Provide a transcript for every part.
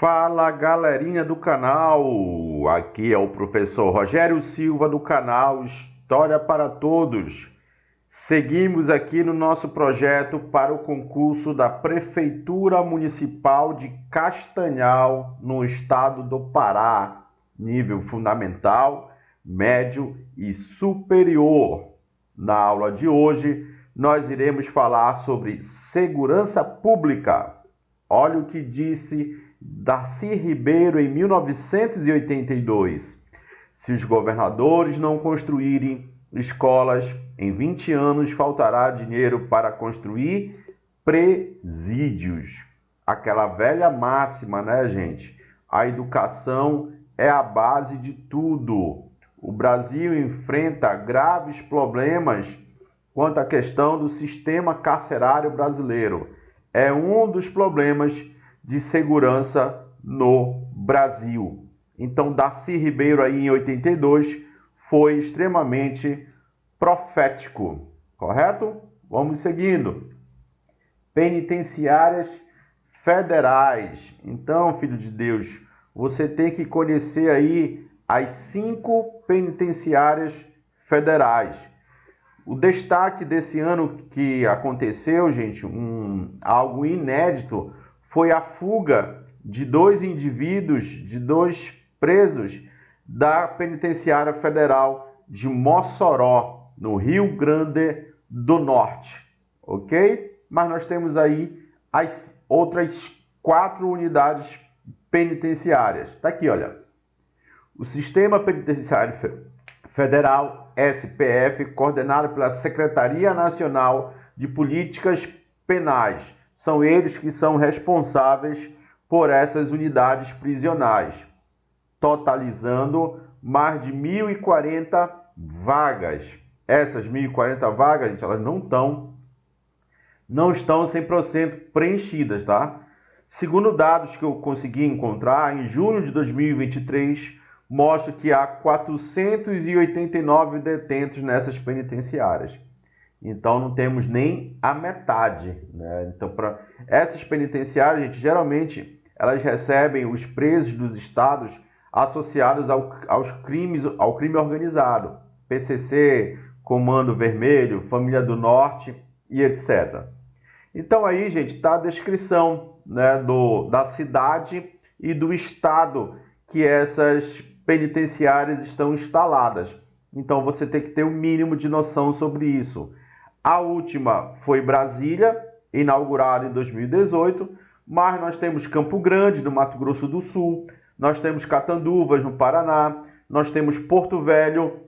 Fala galerinha do canal, aqui é o professor Rogério Silva do canal História para Todos. Seguimos aqui no nosso projeto para o concurso da Prefeitura Municipal de Castanhal, no estado do Pará, nível fundamental, médio e superior. Na aula de hoje, nós iremos falar sobre segurança pública. Olha o que disse Darcy Ribeiro em 1982. Se os governadores não construírem escolas, em 20 anos faltará dinheiro para construir presídios. Aquela velha máxima, né, gente? A educação é a base de tudo. O Brasil enfrenta graves problemas quanto à questão do sistema carcerário brasileiro. É um dos problemas de segurança no Brasil. Então, Darcy Ribeiro aí em 82 foi extremamente profético, correto? Vamos seguindo. Penitenciárias federais. Então, filho de Deus, você tem que conhecer aí as 5 penitenciárias federais. O destaque desse ano que aconteceu, gente, algo inédito, foi a fuga de 2 indivíduos, de 2 presos da Penitenciária Federal de Mossoró, no Rio Grande do Norte, ok? Mas nós temos aí as outras 4 unidades penitenciárias. Tá aqui, olha. O Sistema Penitenciário Federal, SPF, coordenado pela Secretaria Nacional de Políticas Penais. São eles que são responsáveis por essas unidades prisionais, totalizando mais de 1.040 vagas. Essas 1.040 vagas, gente, elas não estão 100% preenchidas, tá? Segundo dados que eu consegui encontrar, em julho de 2023, mostra que há 489 detentos nessas penitenciárias. Então, não temos nem a metade, né? Então, para essas penitenciárias, gente, geralmente, elas recebem os presos dos estados associados ao crime organizado. PCC, Comando Vermelho, Família do Norte e etc. Então, aí, gente, está a descrição, né, da cidade e do estado que essas penitenciárias estão instaladas. Então, você tem que ter o mínimo de noção sobre isso. A última foi Brasília, inaugurada em 2018, mas nós temos Campo Grande, no Mato Grosso do Sul, nós temos Catanduvas, no Paraná, nós temos Porto Velho,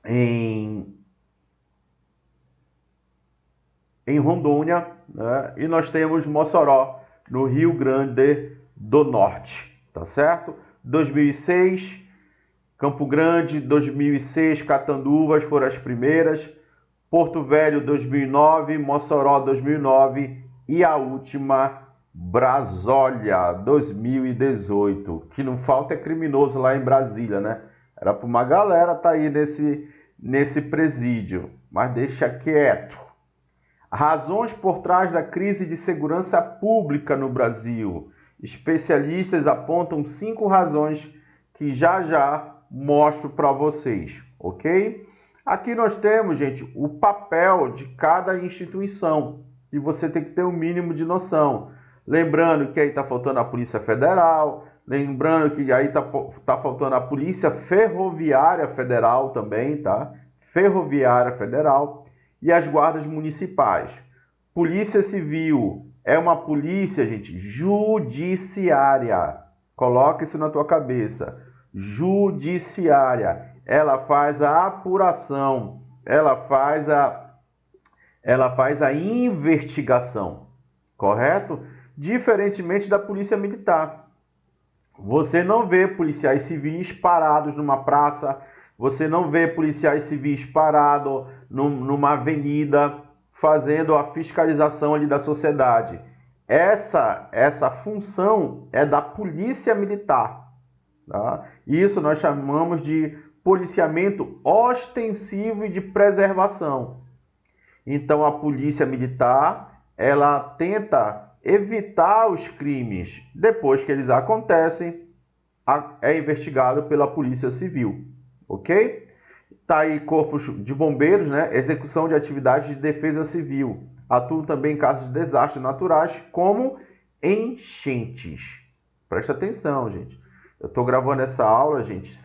em Rondônia, né? E nós temos Mossoró, no Rio Grande do Norte, tá certo? 2006, Campo Grande, 2006, Catanduvas foram as primeiras, Porto Velho 2009, Mossoró 2009 e a última Brasólia 2018. Que não falta é criminoso lá em Brasília, né? Era para uma galera estar aí nesse presídio, mas deixa quieto. Razões por trás da crise de segurança pública no Brasil. Especialistas apontam 5 razões que já mostro para vocês, ok? Aqui nós temos, gente, o papel de cada instituição e você tem que ter um mínimo de noção. Lembrando que aí está faltando a Polícia Federal, lembrando que aí tá faltando a Polícia Ferroviária Federal também, tá? Ferroviária Federal e as guardas municipais. Polícia Civil é uma polícia, gente, judiciária. Coloca isso na tua cabeça. Judiciária. Ela faz a apuração, ela faz a investigação, correto? Diferentemente da Polícia Militar. Você não vê policiais civis parados numa praça, você não vê policiais civis parados numa avenida fazendo a fiscalização ali da sociedade. Essa função é da Polícia Militar, tá? Isso nós chamamos de policiamento ostensivo e de preservação. Então, a Polícia Militar, ela tenta evitar os crimes. Depois que eles acontecem, é investigado pela Polícia Civil, ok? Tá aí corpos de bombeiros, né? Execução de atividades de defesa civil. Atuam também em casos de desastres naturais, como enchentes. Presta atenção, gente. Eu estou gravando essa aula, gente,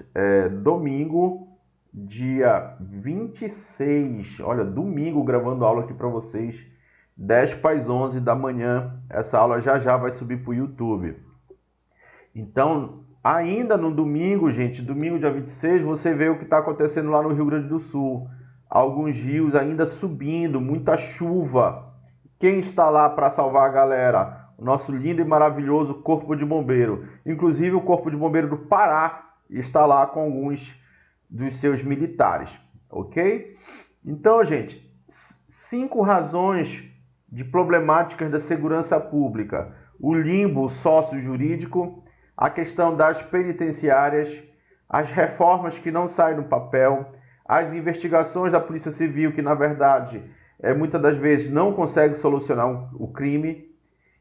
domingo, dia 26. Olha, domingo gravando aula aqui para vocês, 10 para as 11 da manhã. Essa aula já vai subir para o YouTube. Então, ainda no domingo, gente, domingo dia 26, você vê o que está acontecendo lá no Rio Grande do Sul. Alguns rios ainda subindo, muita chuva. Quem está lá para salvar a galera? O nosso lindo e maravilhoso Corpo de Bombeiro. Inclusive o Corpo de Bombeiro do Pará está lá com alguns dos seus militares, ok? Então, gente, 5 razões de problemáticas da segurança pública. O limbo sócio-jurídico, a questão das penitenciárias, as reformas que não saem do papel, as investigações da Polícia Civil que, na verdade, muitas das vezes não consegue solucionar o crime,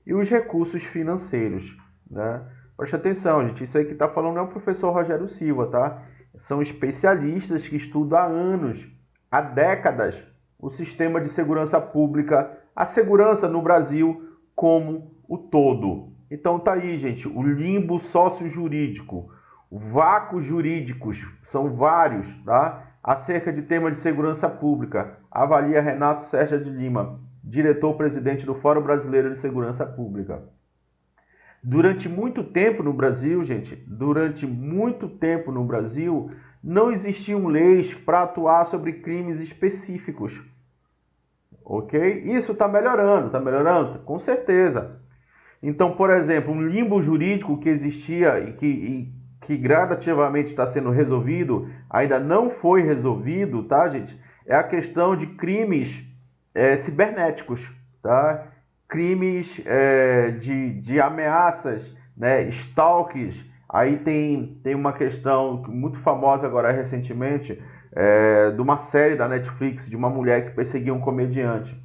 e os recursos financeiros, né? Preste atenção, gente, isso aí que está falando é o professor Rogério Silva, tá? São especialistas que estudam há anos, há décadas, o sistema de segurança pública, a segurança no Brasil como o todo. Então tá aí, gente, o limbo sócio-jurídico, vácuos jurídicos, são vários, tá? Acerca de tema de segurança pública, avalia Renato Sérgio de Lima, diretor-presidente do Fórum Brasileiro de Segurança Pública. Durante muito tempo no Brasil, gente, não existiam leis para atuar sobre crimes específicos, ok? Isso está melhorando, com certeza. Então, por exemplo, um limbo jurídico que existia e que gradativamente está sendo resolvido, ainda não foi resolvido, tá, gente? É a questão de crimes cibernéticos, tá? Crimes de ameaças, né? Stalks. Aí tem uma questão muito famosa agora recentemente, de uma série da Netflix, de uma mulher que perseguia um comediante.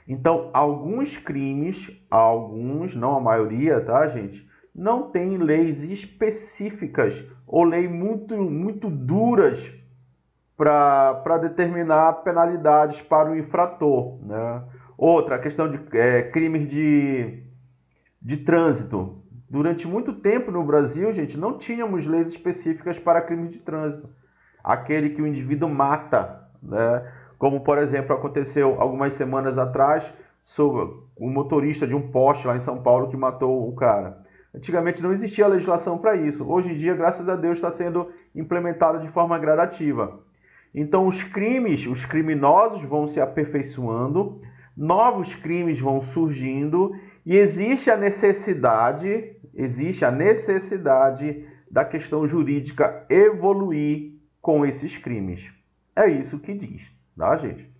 Então, alguns crimes, não a maioria, tá, gente? Não tem leis específicas ou leis muito duras para determinar penalidades para o infrator, né? Outra, a questão de crimes de trânsito. Durante muito tempo no Brasil, gente, não tínhamos leis específicas para crimes de trânsito. Aquele que o indivíduo mata, né? Como, por exemplo, aconteceu algumas semanas atrás sobre um motorista de um poste lá em São Paulo que matou o cara. Antigamente não existia legislação para isso. Hoje em dia, graças a Deus, está sendo implementado de forma gradativa. Então, os criminosos vão se aperfeiçoando, novos crimes vão surgindo e existe a necessidade da questão jurídica evoluir com esses crimes. É isso que diz, tá, gente?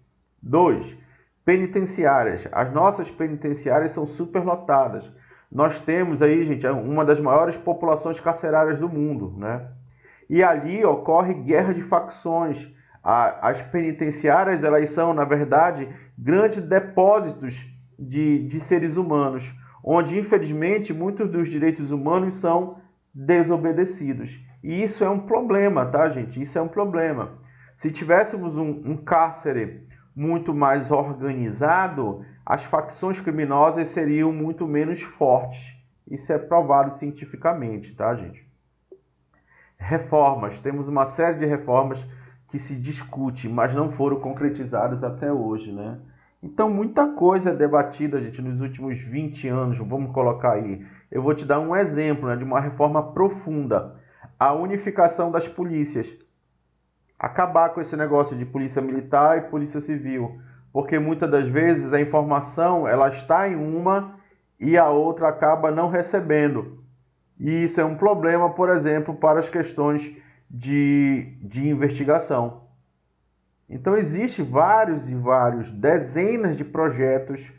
2. Penitenciárias. As nossas penitenciárias são superlotadas. Nós temos aí, gente, uma das maiores populações carcerárias do mundo, né? E ali ocorre guerra de facções. As penitenciárias, elas são, na verdade, grandes depósitos de seres humanos, onde, infelizmente, muitos dos direitos humanos são desobedecidos. E isso é um problema, tá, gente? Isso é um problema. Se tivéssemos um cárcere muito mais organizado, as facções criminosas seriam muito menos fortes. Isso é provado cientificamente, tá, gente? Reformas. Temos uma série de reformas que se discute, mas não foram concretizadas até hoje, né? Então, muita coisa é debatida, gente, nos últimos 20 anos, vamos colocar aí. Eu vou te dar um exemplo, né, de uma reforma profunda. A unificação das polícias. Acabar com esse negócio de polícia militar e polícia civil. Porque muitas das vezes a informação ela está em uma e a outra acaba não recebendo. E isso é um problema, por exemplo, para as questões de investigação. Então, existem vários dezenas de projetos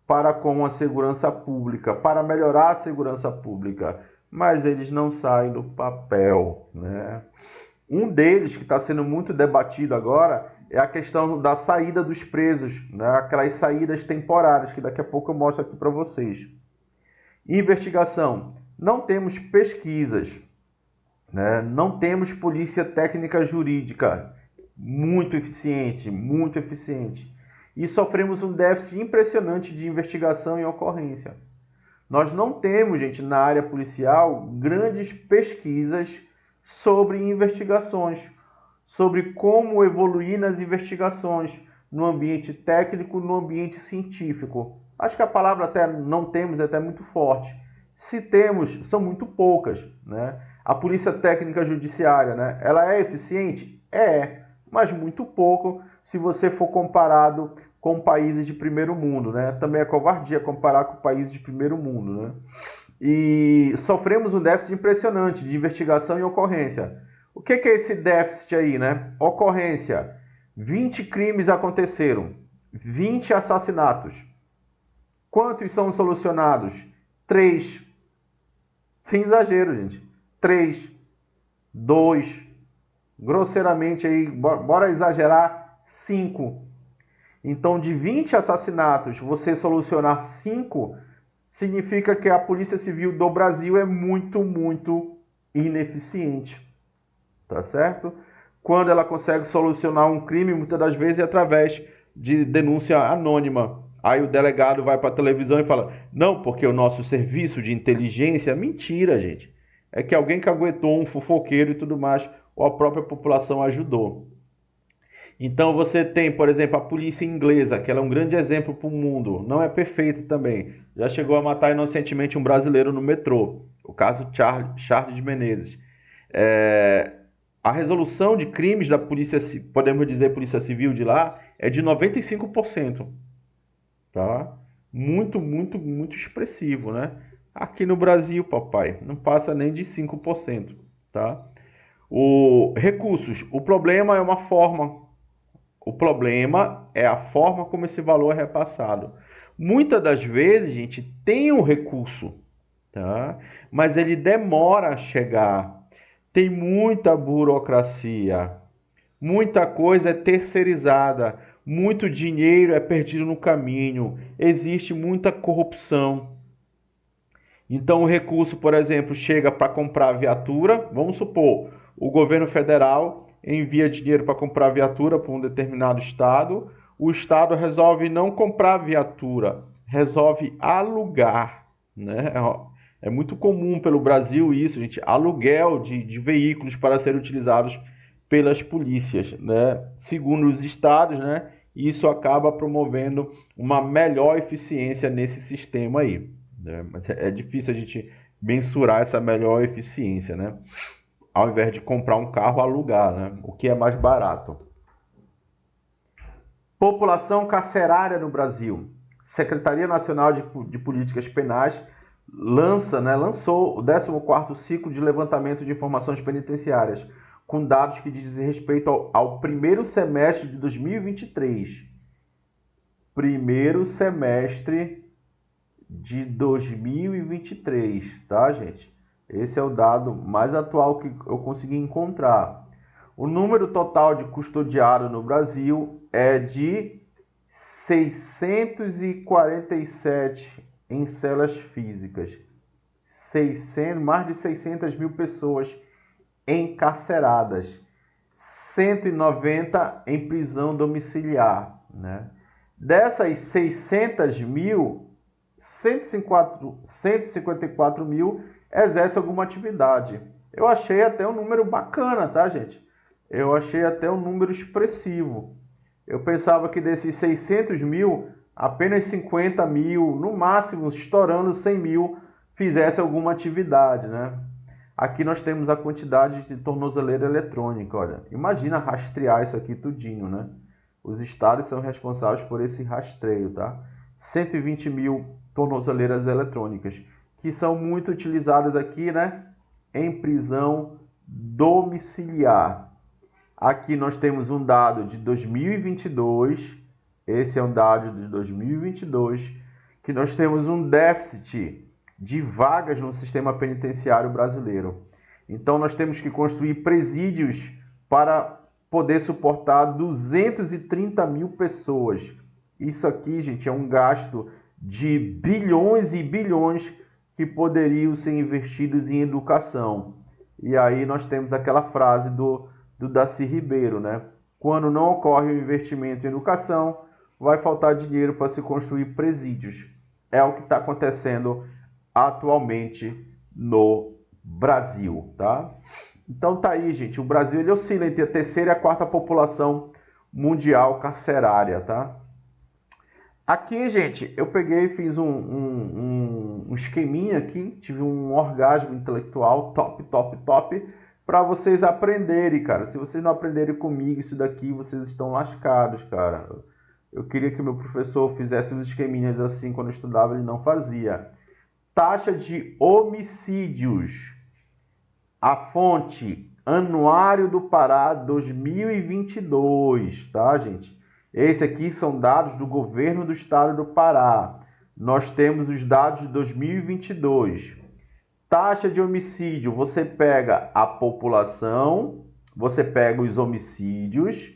para com a segurança pública, para melhorar a segurança pública, mas eles não saem do papel, né? Um deles, que está sendo muito debatido agora, é a questão da saída dos presos, né? Aquelas saídas temporárias, que daqui a pouco eu mostro aqui para vocês. Investigação. Não temos pesquisas, né? Não temos polícia técnica jurídica muito eficiente, muito eficiente. E sofremos um déficit impressionante de investigação e ocorrência. Nós não temos, gente, na área policial, grandes pesquisas sobre investigações, sobre como evoluir nas investigações no ambiente técnico, no ambiente científico. Acho que a palavra até não temos é até muito forte. Se temos, são muito poucas, né? A polícia técnica judiciária, né? Ela é eficiente? É, mas muito pouco se você for comparado com países de primeiro mundo, né? Também é covardia comparar com países de primeiro mundo, né? E sofremos um déficit impressionante de investigação e ocorrência. O que é esse déficit aí, né? Ocorrência. 20 crimes aconteceram, 20 assassinatos. Quantos são solucionados? 3. Sem exagero, gente. 3. 2. Grosseiramente aí, bora exagerar, 5. Então, de 20 assassinatos, você solucionar 5, significa que a Polícia Civil do Brasil é muito, muito ineficiente. Tá certo? Quando ela consegue solucionar um crime, muitas das vezes é através de denúncia anônima. Aí o delegado vai para a televisão e fala, não, porque o nosso serviço de inteligência... Mentira, gente. É que alguém caguetou um fofoqueiro e tudo mais, ou a própria população ajudou. Então você tem, por exemplo, a polícia inglesa, que ela é um grande exemplo para o mundo. Não é perfeita também. Já chegou a matar inocentemente um brasileiro no metrô. O caso Charles de Menezes. A resolução de crimes da polícia, podemos dizer, polícia civil de lá, é de 95%. Tá? Muito, muito, muito expressivo, né? Aqui no Brasil, papai, não passa nem de 5%. Tá? Recursos. O problema é uma forma. O problema é a forma como esse valor é repassado. Muitas das vezes, gente, tem um recurso, tá? Mas ele demora a chegar. Tem muita burocracia. Muita coisa é terceirizada. Muito dinheiro é perdido no caminho. Existe muita corrupção. Então, o recurso, por exemplo, chega para comprar viatura. Vamos supor, o governo federal envia dinheiro para comprar viatura para um determinado estado, o estado resolve não comprar viatura, resolve alugar, né? É muito comum pelo Brasil isso, gente, aluguel de veículos para serem utilizados pelas polícias, né? Segundo os estados, né? Isso acaba promovendo uma melhor eficiência nesse sistema aí, né? Mas é difícil a gente mensurar essa melhor eficiência, né? Ao invés de comprar um carro, alugar, né? O que é mais barato. População carcerária no Brasil. Secretaria Nacional de Políticas Penais lançou o 14º ciclo de levantamento de informações penitenciárias, com dados que dizem respeito ao primeiro semestre de 2023. Primeiro semestre de 2023, tá, gente? Esse é o dado mais atual que eu consegui encontrar. O número total de custodiados no Brasil é de 647 em celas físicas. Mais de 600 mil pessoas encarceradas. 190 em prisão domiciliar, né? Dessas 600 mil, 154 mil exerce alguma atividade. Eu achei até um número bacana, tá, gente? Eu achei até um número expressivo. Eu pensava que desses 600 mil, apenas 50 mil, no máximo, estourando 100 mil, fizesse alguma atividade, né? Aqui nós temos a quantidade de tornozeleira eletrônica, olha. Imagina rastrear isso aqui tudinho, né? Os estados são responsáveis por esse rastreio, tá? 120 mil tornozeleiras eletrônicas, que são muito utilizadas aqui, né, em prisão domiciliar. Aqui nós temos um dado de 2022, esse é um dado de 2022, que nós temos um déficit de vagas no sistema penitenciário brasileiro. Então nós temos que construir presídios para poder suportar 230 mil pessoas. Isso aqui, gente, é um gasto de bilhões e bilhões que poderiam ser investidos em educação. E aí nós temos aquela frase do Darcy Ribeiro, né? Quando não ocorre o investimento em educação, vai faltar dinheiro para se construir presídios. É o que está acontecendo atualmente no Brasil, tá? Então tá aí, gente. O Brasil ele oscila entre a terceira e a quarta população mundial carcerária, tá? Aqui, gente, eu peguei e fiz um esqueminha aqui, tive um orgasmo intelectual top, para vocês aprenderem, cara. Se vocês não aprenderem comigo isso daqui, vocês estão lascados, cara. Eu queria que o meu professor fizesse uns esqueminhas assim quando eu estudava, ele não fazia. Taxa de homicídios. A fonte, Anuário do Pará 2022, tá, gente? Esse aqui são dados do governo do estado do Pará. Nós temos os dados de 2022. Taxa de homicídio, você pega a população, você pega os homicídios,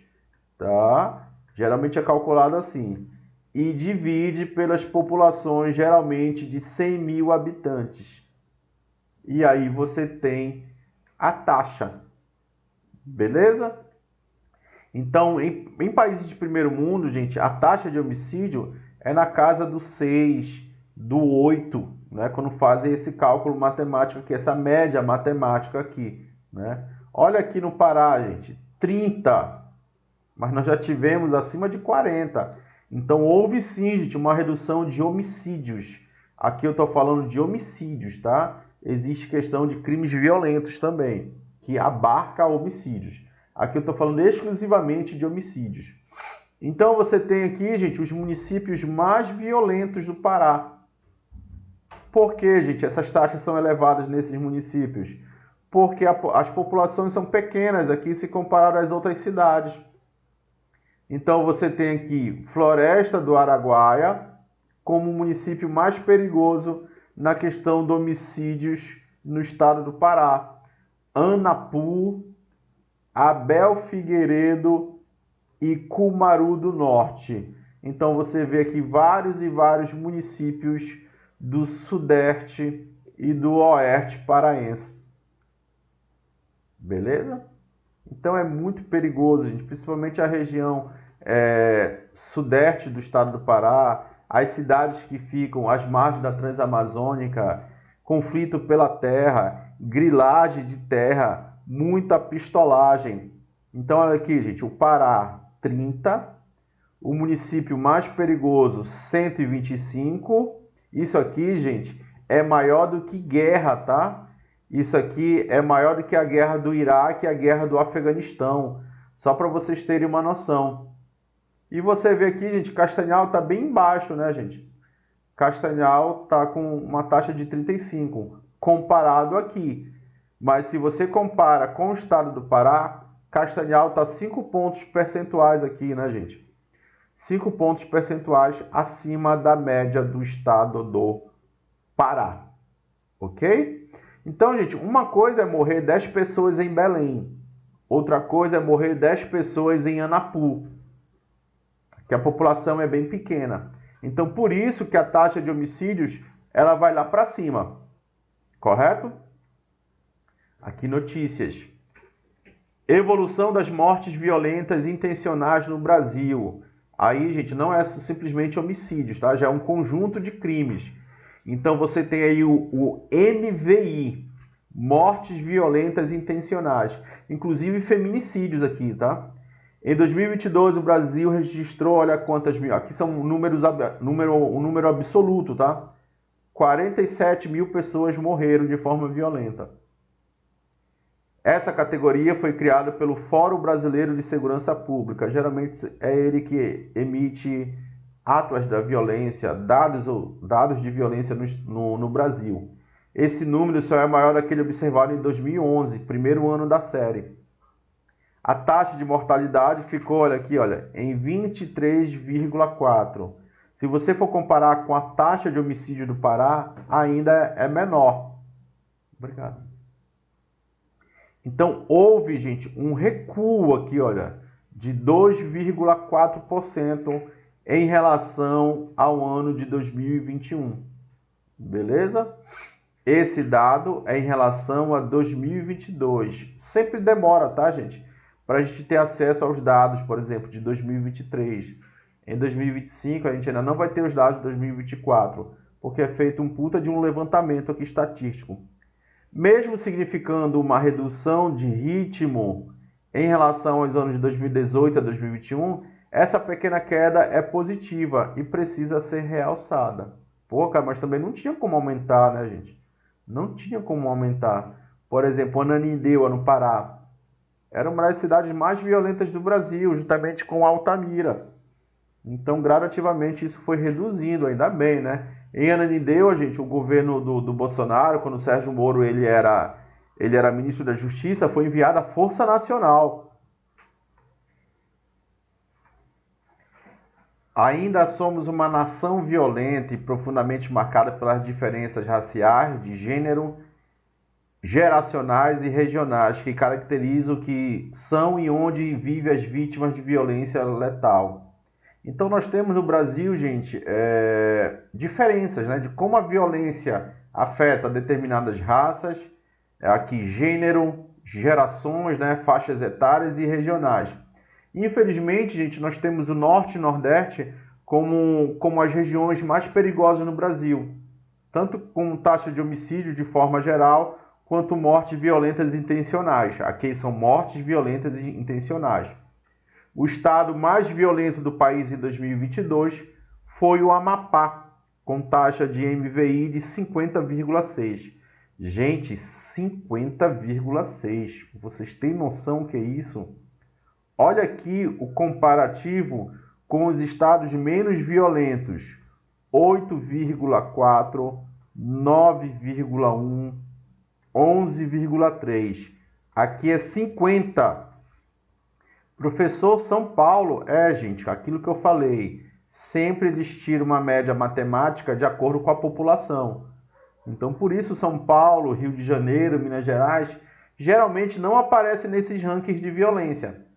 tá? Geralmente é calculado assim. E divide pelas populações, geralmente de 100 mil habitantes. E aí você tem a taxa. Beleza? Então, em países de primeiro mundo, gente, a taxa de homicídio é na casa do 6, do 8, né? Quando fazem esse cálculo matemático aqui, essa média matemática aqui, né? Olha aqui no Pará, gente, 30, mas nós já tivemos acima de 40. Então, houve sim, gente, uma redução de homicídios. Aqui eu estou falando de homicídios, tá? Existe questão de crimes violentos também, que abarca homicídios. Aqui eu estou falando exclusivamente de homicídios. Então você tem aqui, gente, os municípios mais violentos do Pará. Por que, gente, essas taxas são elevadas nesses municípios? Porque as populações são pequenas aqui se comparado às outras cidades. Então você tem aqui Floresta do Araguaia como o município mais perigoso na questão de homicídios no estado do Pará. Anapu, Abel Figueiredo e Cumaru do Norte. Então você vê aqui vários e vários municípios do Sudeste e do Oeste paraense. Beleza? Então é muito perigoso, gente, principalmente a região sudeste do estado do Pará, as cidades que ficam às margens da Transamazônica, conflito pela terra, grilagem de terra, muita pistolagem. Então, olha aqui, gente, o Pará, 30, o município mais perigoso, 125. Isso aqui, gente, é maior do que guerra, tá? Isso aqui é maior do que a guerra do Iraque e a guerra do Afeganistão, só para vocês terem uma noção. E você vê aqui, gente, Castanhal está bem baixo, né, gente? Castanhal está com uma taxa de 35, comparado aqui. Mas se você compara com o estado do Pará, Castanhal está 5 pontos percentuais aqui, né, gente? 5 pontos percentuais acima da média do estado do Pará. Ok? Então, gente, uma coisa é morrer 10 pessoas em Belém. Outra coisa é morrer 10 pessoas em Anapu, que a população é bem pequena. Então, por isso que a taxa de homicídios ela vai lá para cima. Correto? Aqui notícias. Evolução das mortes violentas intencionais no Brasil. Aí, gente, não é simplesmente homicídios, tá? Já é um conjunto de crimes. Então, você tem aí o MVI, mortes violentas intencionais. Inclusive feminicídios aqui, tá? Em 2022, o Brasil registrou, olha quantas mil, aqui são um número absoluto, tá? 47 mil pessoas morreram de forma violenta. Essa categoria foi criada pelo Fórum Brasileiro de Segurança Pública. Geralmente é ele que emite Atlas da Violência, dados de violência no Brasil. Esse número só é maior daquele observado em 2011, primeiro ano da série. A taxa de mortalidade ficou, olha aqui, olha, em 23,4. Se você for comparar com a taxa de homicídio do Pará, ainda é menor. Obrigado. Então, houve, gente, um recuo aqui, olha, de 2,4% em relação ao ano de 2021. Beleza? Esse dado é em relação a 2022. Sempre demora, tá, gente? Para a gente ter acesso aos dados, por exemplo, de 2023. Em 2025, a gente ainda não vai ter os dados de 2024, porque é feito um puta de um levantamento aqui estatístico. Mesmo significando uma redução de ritmo em relação aos anos de 2018 a 2021, essa pequena queda é positiva e precisa ser realçada. Pô, cara, mas também não tinha como aumentar, né, gente? Não tinha como aumentar. Por exemplo, Ananindeua, no Pará, era uma das cidades mais violentas do Brasil, juntamente com Altamira. Então, gradativamente, isso foi reduzindo, ainda bem, né? Em Ananindeua, gente, o governo do Bolsonaro, quando o Sérgio Moro ele era ministro da Justiça, foi enviada a Força Nacional. Ainda somos uma nação violenta e profundamente marcada pelas diferenças raciais, de gênero, geracionais e regionais que caracterizam o que são e onde vivem as vítimas de violência letal. Então nós temos no Brasil, gente, diferenças, né, de como a violência afeta determinadas raças, aqui gênero, gerações, né, faixas etárias e regionais. Infelizmente, gente, nós temos o Norte e Nordeste como as regiões mais perigosas no Brasil, tanto com taxa de homicídio de forma geral, quanto mortes violentas intencionais. Aqui são mortes violentas e intencionais. O estado mais violento do país em 2022 foi o Amapá, com taxa de MVI de 50,6. Gente, 50,6. Vocês têm noção que é isso? Olha aqui o comparativo com os estados menos violentos. 8,4, 9,1, 11,3. Aqui é 50. Professor, São Paulo, gente, aquilo que eu falei, sempre eles tiram uma média matemática de acordo com a população. Então, por isso, São Paulo, Rio de Janeiro, Minas Gerais, geralmente não aparecem nesses rankings de violência.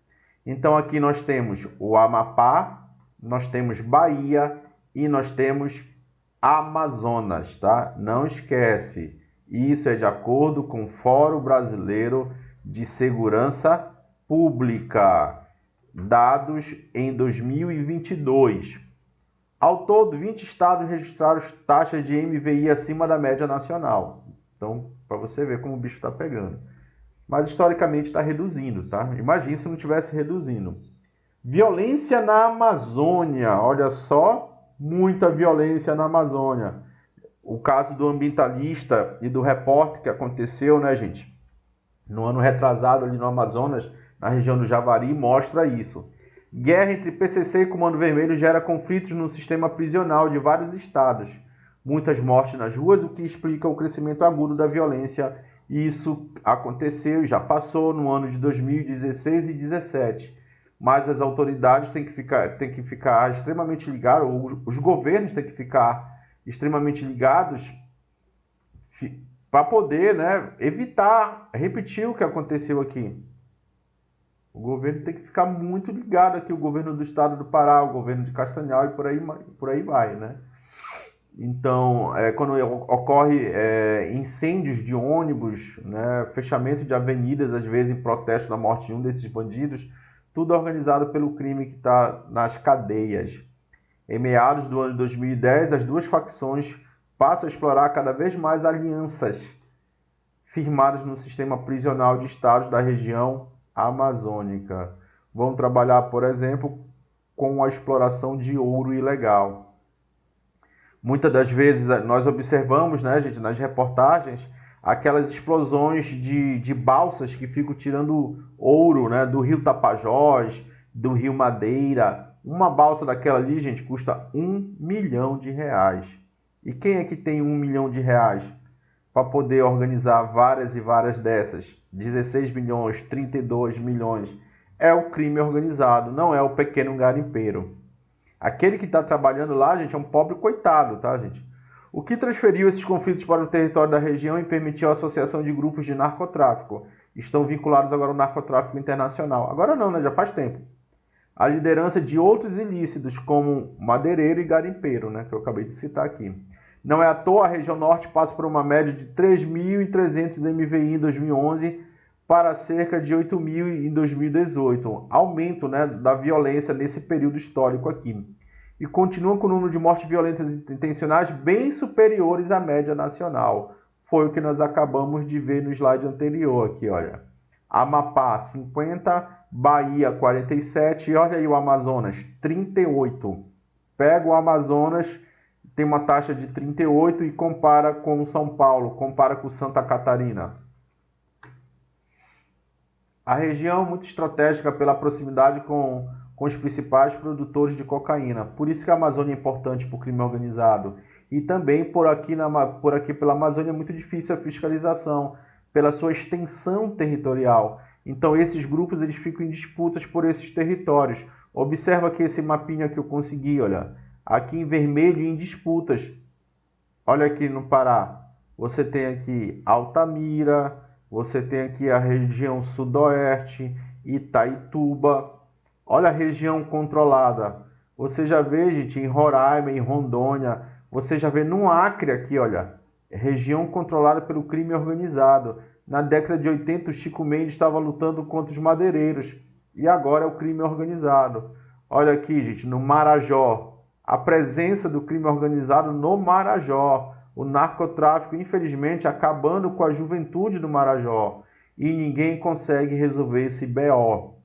Então, aqui nós temos o Amapá, nós temos Bahia e nós temos Amazonas, tá? Não esquece, isso é de acordo com o Fórum Brasileiro de Segurança Pública, dados em 2022. Ao todo, 20 estados registraram taxas de MVI acima da média nacional. Então, para você ver como o bicho está pegando. Mas, historicamente, está reduzindo, tá? Imagina se não estivesse reduzindo. Violência na Amazônia. Olha só, muita violência na Amazônia. O caso do ambientalista e do repórter que aconteceu, né, gente? No ano retrasado ali no Amazonas, na região do Javari, mostra isso. Guerra entre PCC e Comando Vermelho gera conflitos no sistema prisional de vários estados. Muitas mortes nas ruas, o que explica o crescimento agudo da violência. Isso aconteceu e já passou no ano de 2016 e 2017. Mas as autoridades têm que ficar extremamente ligadas, os governos têm que ficar extremamente ligados para poder, né, evitar repetir o que aconteceu aqui. O governo tem que ficar muito ligado aqui, o governo do estado do Pará, o governo de Castanhal e por aí vai, né? Então, quando ocorre incêndios de ônibus, né, fechamento de avenidas, às vezes em protesto da morte de um desses bandidos, tudo organizado pelo crime que está nas cadeias. Em meados do ano de 2010, as duas facções passam a explorar cada vez mais alianças firmadas no sistema prisional de estados da região amazônica. Vão trabalhar, por exemplo, com a exploração de ouro ilegal. Muitas das vezes nós observamos, né, gente, nas reportagens, aquelas explosões de balsas que ficam tirando ouro, né, do rio Tapajós, do rio Madeira. Uma balsa daquela ali, gente, custa R$1 milhão. E quem é que tem R$1 milhão para poder organizar várias e várias dessas? 16 milhões, 32 milhões. É o crime organizado, não é o pequeno garimpeiro. Aquele que está trabalhando lá, gente, é um pobre coitado, tá, gente? O que transferiu esses conflitos para o território da região e permitiu a associação de grupos de narcotráfico? estão vinculados agora ao narcotráfico internacional. Agora não, né? Já faz tempo. A liderança de outros ilícitos, como madeireiro e garimpeiro, né? Que eu acabei de citar aqui. Não é à toa a região norte passa por uma média de 3.300 MVI em 2011 para cerca de 8.000 em 2018. Aumento, né, da violência nesse período histórico aqui. E continua com o número de mortes violentas intencionais bem superiores à média nacional. Foi o que nós acabamos de ver no slide anterior aqui, olha. Amapá, 50, Bahia, 47, e olha aí o Amazonas, 38. Pega o Amazonas, tem uma taxa de 38 e compara com São Paulo, compara com Santa Catarina. A região é muito estratégica pela proximidade com os principais produtores de cocaína. Por isso que a Amazônia é importante para o crime organizado. E também por aqui pela Amazônia é muito difícil a fiscalização, pela sua extensão territorial. Então esses grupos eles ficam em disputas por esses territórios. Observa aqui esse mapinha que eu consegui, olha. Aqui em vermelho em disputas. Olha aqui no Pará. Você tem aqui Altamira, você tem aqui a região sudoeste, Itaituba. Olha a região controlada. Você já vê, gente, em Roraima, em Rondônia. Você já vê no Acre aqui, olha. Região controlada pelo crime organizado. Na década de 80, o Chico Mendes estava lutando contra os madeireiros. E agora é o crime organizado. Olha aqui, gente, no Marajó. A presença do crime organizado no Marajó. O narcotráfico, infelizmente, acabando com a juventude do Marajó. E ninguém consegue resolver esse BO.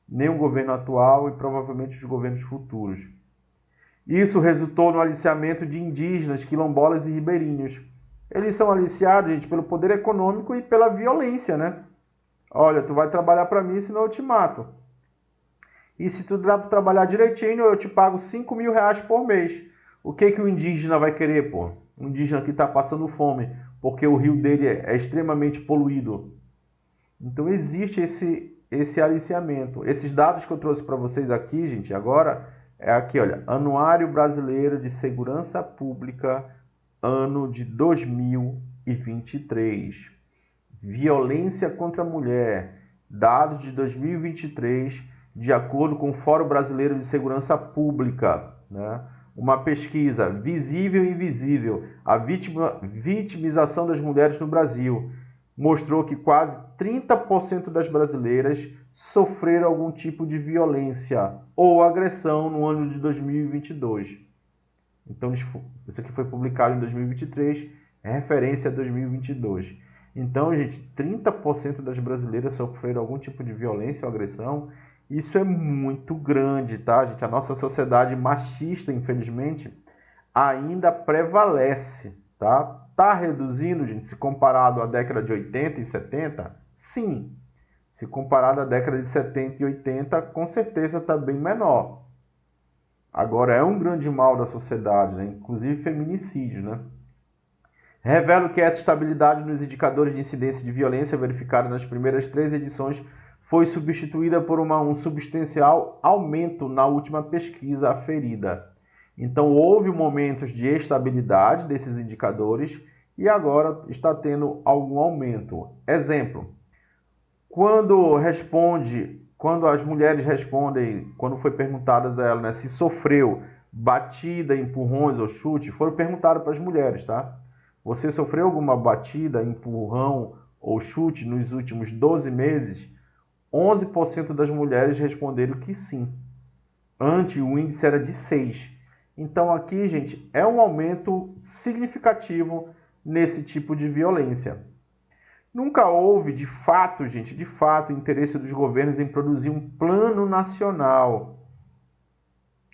Nem o governo atual e provavelmente os governos futuros. Isso resultou no aliciamento de indígenas, quilombolas e ribeirinhos. Eles são aliciados, gente, pelo poder econômico e pela violência, né? Olha, tu vai trabalhar para mim, senão eu te mato. E se tu trabalhar direitinho, eu te pago 5 mil reais por mês. O que o indígena vai querer, pô? Um indígena que está passando fome, porque o rio dele é extremamente poluído. Então existe esse aliciamento. Esses dados que eu trouxe para vocês aqui, gente, agora é aqui, olha, Anuário Brasileiro de Segurança Pública, ano de 2023. Violência contra a mulher, dados de 2023, de acordo com o Fórum Brasileiro de Segurança Pública, né? Uma pesquisa visível e invisível, a vitimização das mulheres no Brasil, mostrou que quase 30% das brasileiras sofreram algum tipo de violência ou agressão no ano de 2022. Então, isso aqui foi publicado em 2023, é referência a 2022. Então, gente, 30% das brasileiras sofreram algum tipo de violência ou agressão. Isso é muito grande, tá, gente? A nossa sociedade machista, infelizmente, ainda prevalece, tá? Tá reduzindo, gente, se comparado à década de 80 e 70? Sim. Se comparado à década de 70 e 80, com certeza está bem menor. Agora, é um grande mal da sociedade, né? Inclusive feminicídio, né? Revela que essa estabilidade nos indicadores de incidência de violência verificada nas primeiras 3 edições foi substituída por um substancial aumento na última pesquisa aferida. Então, houve momentos de estabilidade desses indicadores e agora está tendo algum aumento. Exemplo, quando as mulheres respondem, quando foi perguntadas a ela, né, se sofreu batida, empurrões ou chute, foram perguntadas para as mulheres, tá? Você sofreu alguma batida, empurrão ou chute nos últimos 12 meses? 11% das mulheres responderam que sim. Antes, o índice era de 6%. Então, aqui, gente, é um aumento significativo nesse tipo de violência. Nunca houve, de fato, gente, de fato, interesse dos governos em produzir um plano nacional.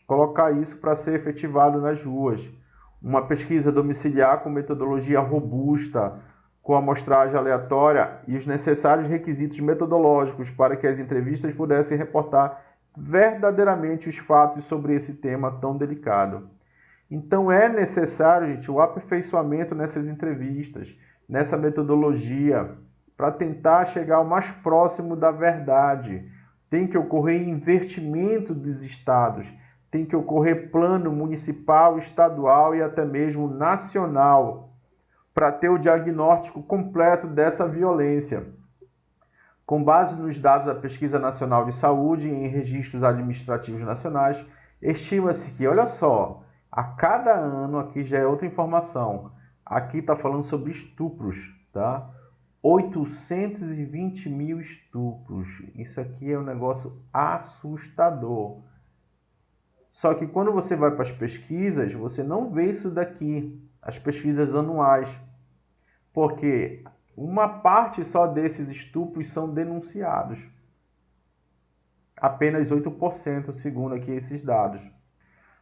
Colocar isso para ser efetivado nas ruas. Uma pesquisa domiciliar com metodologia robusta, com amostragem aleatória e os necessários requisitos metodológicos para que as entrevistas pudessem reportar verdadeiramente os fatos sobre esse tema tão delicado. Então é necessário, gente, o aperfeiçoamento nessas entrevistas, nessa metodologia, para tentar chegar o mais próximo da verdade. Tem que ocorrer investimento dos estados, tem que ocorrer plano municipal, estadual e até mesmo nacional, para ter o diagnóstico completo dessa violência. Com base nos dados da Pesquisa Nacional de Saúde e em registros administrativos nacionais, estima-se que, olha só, a cada ano, aqui já é outra informação, aqui está falando sobre estupros, tá? 820 mil estupros. Isso aqui é um negócio assustador. Só que quando você vai para as pesquisas, você não vê isso daqui, as pesquisas anuais, porque uma parte só desses estupros são denunciados. Apenas 8%, segundo aqui esses dados.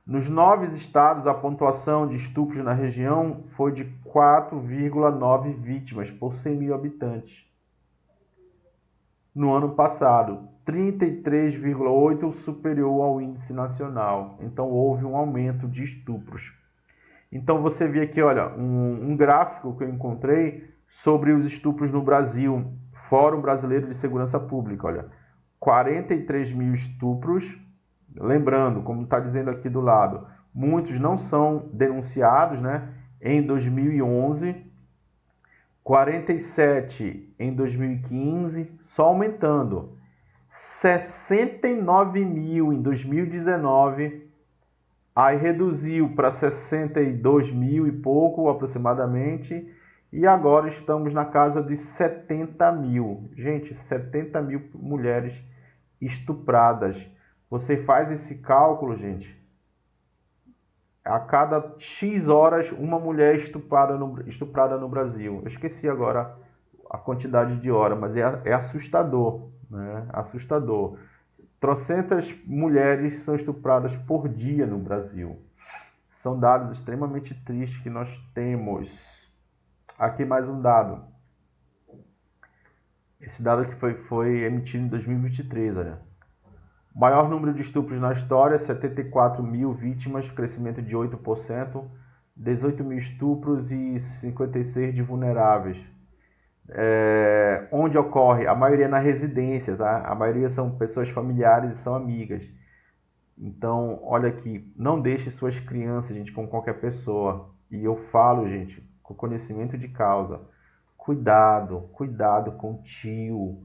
Nos 9 estados, a pontuação de estupros na região foi de 4,9 vítimas por 100 mil habitantes. No ano passado, 33,8 superior ao índice nacional. Então, houve um aumento de estupros. Então, você vê aqui, olha, um gráfico que eu encontrei sobre os estupros no Brasil. Fórum Brasileiro de Segurança Pública, olha. 43 mil estupros. Lembrando, como está dizendo aqui do lado, muitos não são denunciados, né? Em 2011, 47 em 2015, só aumentando. 69 mil em 2019, aí reduziu para 62 mil e pouco aproximadamente, e agora estamos na casa dos 70 mil. Gente, 70 mil mulheres estupradas. Você faz esse cálculo, gente. A cada X horas, uma mulher estuprada no Brasil. Eu esqueci agora a quantidade de horas, mas é assustador, né? Assustador. Trocentas mulheres são estupradas por dia no Brasil. São dados extremamente tristes que nós temos. Aqui mais um dado. Esse dado que foi emitido em 2023, olha. Maior número de estupros na história, 74 mil vítimas, crescimento de 8%, 18 mil estupros e 56 de vulneráveis. Onde ocorre? A maioria na residência, tá? A maioria são pessoas familiares e são amigas. Então, olha aqui, não deixe suas crianças, gente, com qualquer pessoa. E eu falo, gente, com conhecimento de causa. Cuidado com o tio,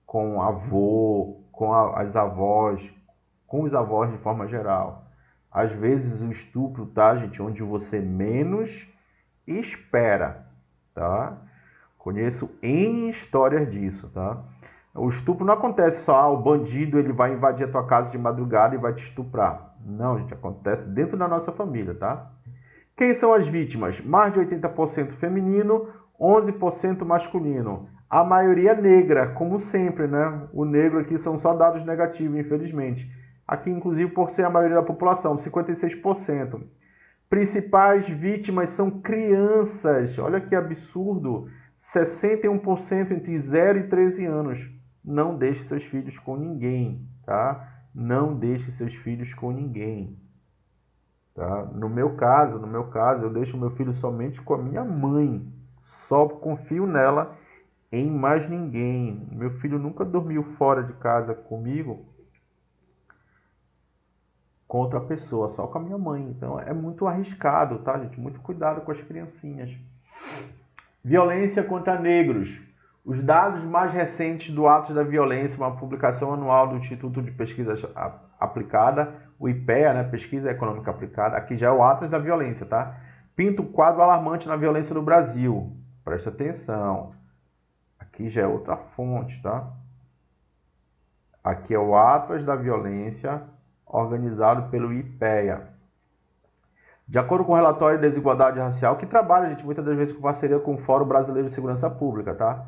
com o avô, com as avós, com os avós de forma geral. Às vezes o estupro, tá, gente, onde você menos espera, tá? Conheço N histórias disso, tá? O estupro não acontece só, o bandido ele vai invadir a tua casa de madrugada e vai te estuprar. Não, gente, acontece dentro da nossa família, tá? Quem são as vítimas? Mais de 80% feminino, 11% masculino. A maioria negra, como sempre, né? O negro aqui são só dados negativos, infelizmente. Aqui, inclusive, por ser a maioria da população, 56%. Principais vítimas são crianças. Olha que absurdo. 61% entre 0 e 13 anos. Não deixe seus filhos com ninguém, tá? Não deixe seus filhos com ninguém. Tá? No meu caso, eu deixo meu filho somente com a minha mãe. Só confio nela, em mais ninguém. Meu filho nunca dormiu fora de casa comigo com outra pessoa, só com a minha mãe. Então é muito arriscado, tá, gente? Muito cuidado com as criancinhas. Violência contra negros. Os dados mais recentes do Atos da Violência, uma publicação anual do Instituto de Pesquisa Aplicada, o IPEA, né? Pesquisa Econômica Aplicada. Aqui já é o Atos da Violência, tá? Pinta um quadro alarmante na violência no Brasil. Presta atenção. Aqui já é outra fonte, tá? Aqui é o Atlas da Violência, organizado pelo IPEA. De acordo com o relatório de desigualdade racial, que trabalha, gente, muitas das vezes com parceria com o Fórum Brasileiro de Segurança Pública, tá?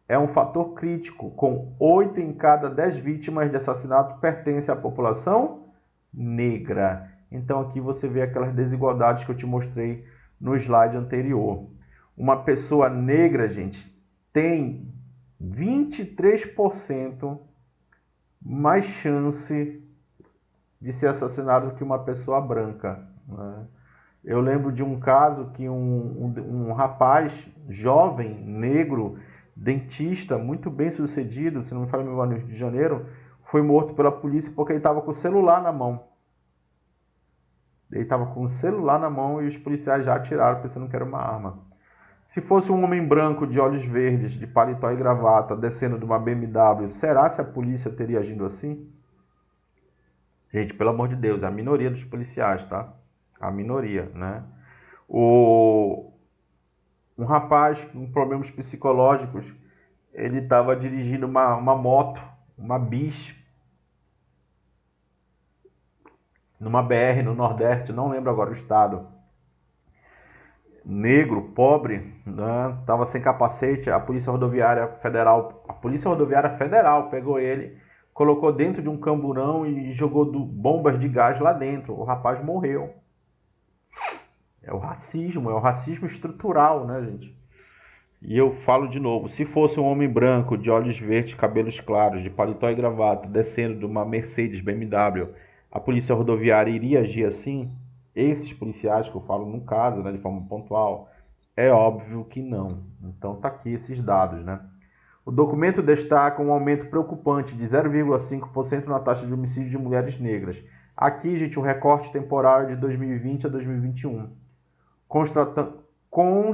É um fator crítico, com 8 em cada 10 vítimas de assassinato pertencem à população negra. Então aqui você vê aquelas desigualdades que eu te mostrei no slide anterior. Uma pessoa negra, gente, tem 23% mais chance de ser assassinado que uma pessoa branca, né? Eu lembro de um caso que um rapaz jovem, negro, dentista, muito bem sucedido, se não me falha, no Rio de Janeiro, foi morto pela polícia porque ele estava com o celular na mão. Ele estava com o celular na mão e os policiais já atiraram pensando que era uma arma. Se fosse um homem branco de olhos verdes, de paletó e gravata, descendo de uma BMW, será se a polícia teria agido assim? Gente, pelo amor de Deus, é a minoria dos policiais, tá? A minoria, né? Um rapaz com problemas psicológicos, ele estava dirigindo uma moto, uma bis, numa BR no Nordeste, não lembro agora o estado. Negro, pobre, né? Tava sem capacete, a Polícia Rodoviária Federal pegou ele, colocou dentro de um camburão e jogou bombas de gás lá dentro. O rapaz morreu. É o racismo estrutural, né, gente? E eu falo de novo, se fosse um homem branco, de olhos verdes, cabelos claros, de paletó e gravata, descendo de uma Mercedes BMW, a polícia rodoviária iria agir assim? Esses policiais que eu falo no caso, né, de forma pontual, é óbvio que não. Então tá aqui esses dados, né? O documento destaca um aumento preocupante de 0,5% na taxa de homicídio de mulheres negras. Aqui, gente, o recorte temporário de 2020 a 2021. Contrastando com